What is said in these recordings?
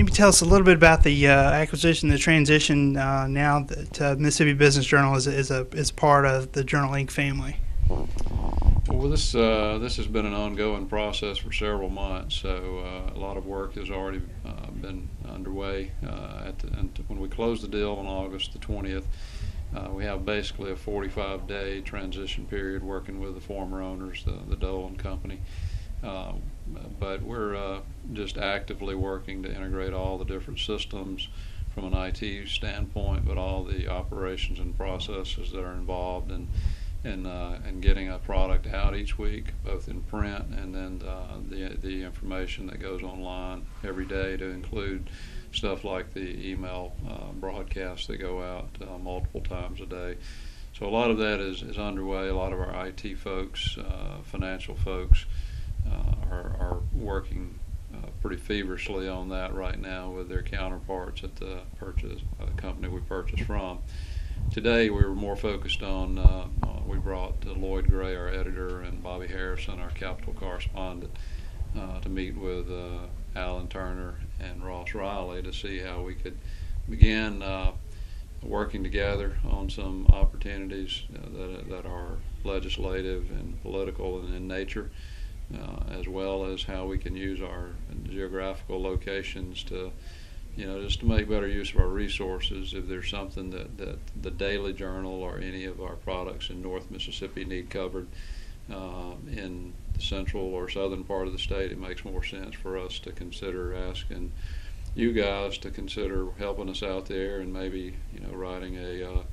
maybe tell us a little bit about the acquisition, the transition now that Mississippi Business Journal is part of the Journal Inc. family. Well, this has been an ongoing process for several months. So a lot of work has already been underway. When we closed the deal on August the 20th, we have basically a 45-day transition period working with the former owners, the Dolan Company. But we're just actively working to integrate all the different systems from an IT standpoint, but all the operations and processes that are involved in getting a product out each week, both in print and then the information that goes online every day, to include stuff like the email broadcasts that go out multiple times a day. So a lot of that is underway. A lot of our IT folks, financial folks, are working pretty feverishly on that right now with their counterparts at the company we purchased from. Today we were more focused on, we brought Lloyd Gray, our editor, and Bobby Harrison, our capital correspondent, to meet with Alan Turner and Ross Riley to see how we could begin working together on some opportunities that are legislative and political in nature, as well as how we can use our geographical locations to, just to make better use of our resources. If there's something that the Daily Journal or any of our products in North Mississippi need covered in the central or southern part of the state, it makes more sense for us to consider asking you guys to consider helping us out there, and maybe writing a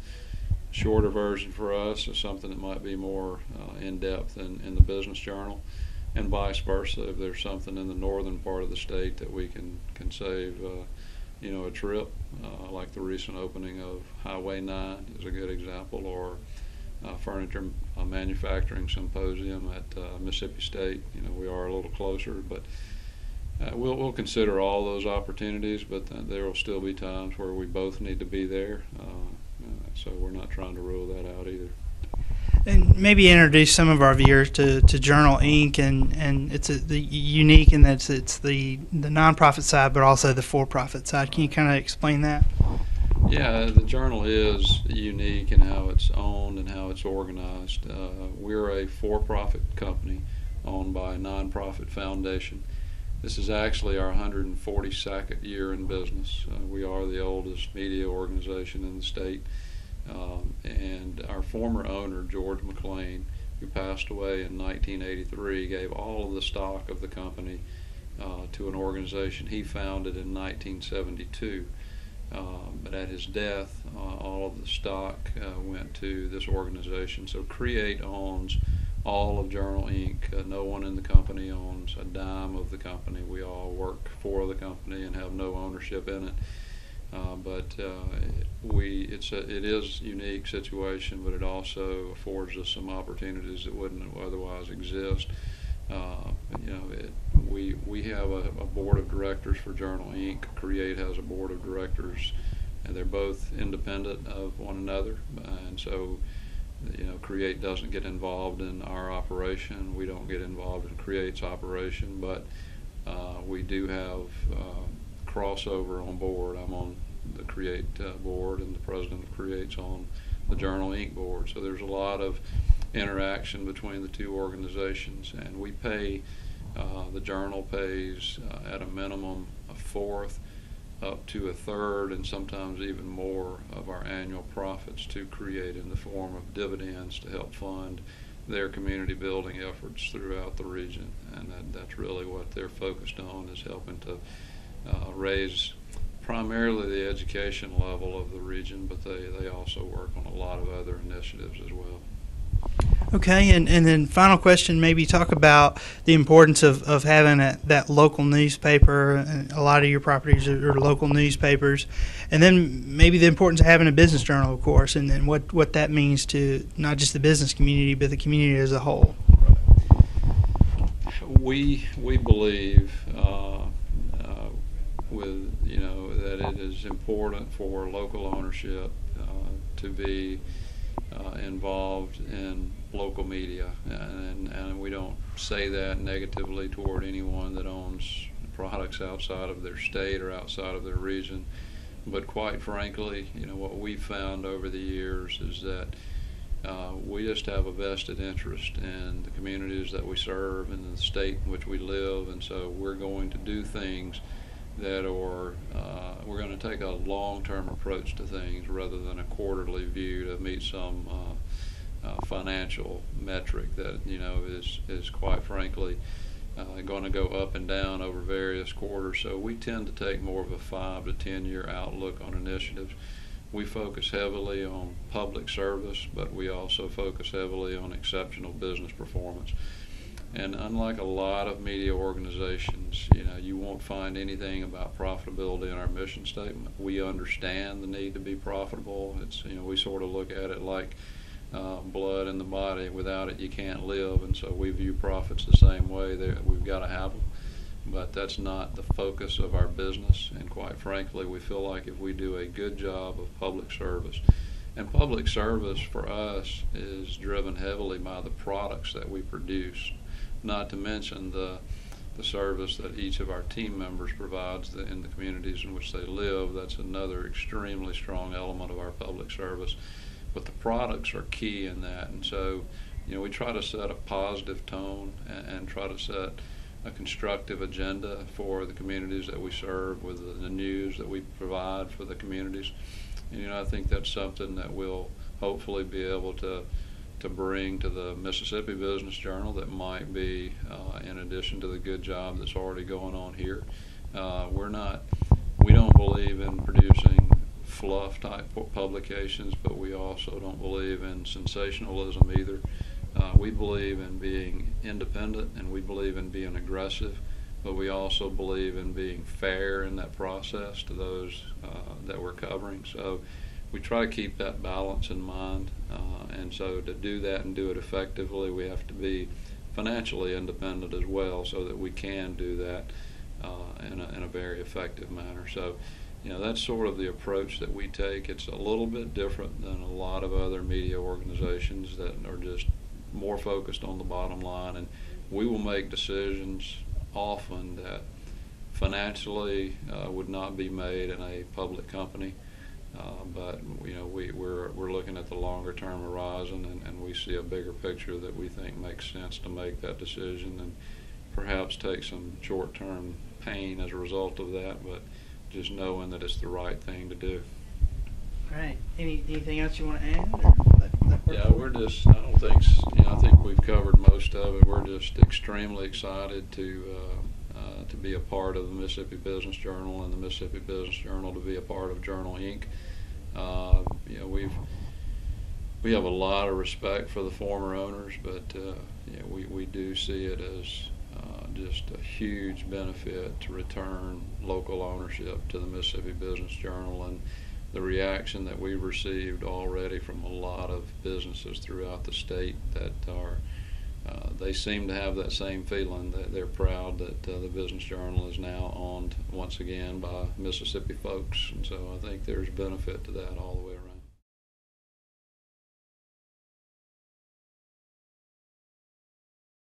shorter version for us, or something that might be more in depth in the Business Journal, and vice versa. If there's something in the northern part of the state that we can save a trip, like the recent opening of Highway 9 is a good example, or furniture manufacturing symposium at Mississippi State. We are a little closer, but we'll consider all those opportunities, but there will still be times where we both need to be there, so we're not trying to rule that out either. And maybe introduce some of our viewers to Journal Inc. and it's the unique in that it's the nonprofit side, but also the for-profit side. Can you kind of explain that? Yeah, the Journal is unique in how it's owned and how it's organized. We're a for-profit company owned by a nonprofit foundation. This is actually our 142nd year in business. We are the oldest media organization in the state. And our former owner, George McLean, who passed away in 1983, gave all of the stock of the company to an organization he founded in 1972. But at his death, all of the stock went to this organization. So Create owns all of Journal Inc. No one in the company owns a dime of the company. We all work for the company and have no ownership in it. But it is a unique situation, but it also affords us some opportunities that wouldn't otherwise exist. We have a board of directors for Journal Inc. Create has a board of directors, and they're both independent of one another, and so Create doesn't get involved in our operation. We don't get involved in Create's operation, but we do have crossover on board. I'm on the Create board, and the president of Create's on the Journal Inc. board. So there's a lot of interaction between the two organizations, and we pay, the Journal pays at a minimum a fourth up to a third, and sometimes even more, of our annual profits to Create in the form of dividends to help fund their community building efforts throughout the region. And that's really what they're focused on, is helping to raise primarily the education level of the region, but they also work on a lot of other initiatives as well. Okay, and then final question, maybe talk about the importance of having that local newspaper. And a lot of your properties are local newspapers, and then maybe the importance of having a business journal, of course, and then what that means to not just the business community, but the community as a whole. We believe that it is important for local ownership to be involved in local media, and we don't say that negatively toward anyone that owns products outside of their state or outside of their region. But quite frankly, what we've found over the years is that we just have a vested interest in the communities that we serve and the state in which we live, and so we're going to do things that are, we're going to take a long-term approach to things rather than a quarterly view to meet some financial metric that is quite frankly going to go up and down over various quarters. So we tend to take more of a 5 to 10 year outlook on initiatives. We focus heavily on public service, but we also focus heavily on exceptional business performance. And unlike a lot of media organizations, you won't find anything about profitability in our mission statement. We understand the need to be profitable. It's, we sort of look at it like blood in the body. Without it, you can't live. And so we view profits the same way. We've got to have them. But that's not the focus of our business. And quite frankly, we feel like if we do a good job of public service, and public service for us is driven heavily by the products that we produce, not to mention the service that each of our team members provides in the communities in which they live. That's another extremely strong element of our public service. But the products are key in that. And so, we try to set a positive tone and try to set a constructive agenda for the communities that we serve with the news that we provide for the communities. And, I think that's something that we'll hopefully be able to bring to the Mississippi Business Journal that might be in addition to the good job that's already going on here. We don't believe in producing fluff type publications, but we also don't believe in sensationalism either. We believe in being independent, and we believe in being aggressive, but we also believe in being fair in that process to those that we're covering. So we try to keep that balance in mind, and so to do that and do it effectively, we have to be financially independent as well, so that we can do that in a very effective manner. So, that's sort of the approach that we take. It's a little bit different than a lot of other media organizations that are just more focused on the bottom line, and we will make decisions often that financially would not be made in a public company. But we're looking at the longer term horizon, and we see a bigger picture that we think makes sense to make that decision, and perhaps take some short term pain as a result of that, but just knowing that it's the right thing to do. All right. Anything else you want to add? Yeah, I think we've covered most of it. We're just extremely excited to be a part of the Mississippi Business Journal, and the Mississippi Business Journal to be a part of Journal Inc. We have a lot of respect for the former owners, but we do see it as just a huge benefit to return local ownership to the Mississippi Business Journal, and the reaction that we've received already from a lot of businesses throughout the state that they seem to have that same feeling, that they're proud that the Business Journal is now owned once again by Mississippi folks, and so I think there's benefit to that all the way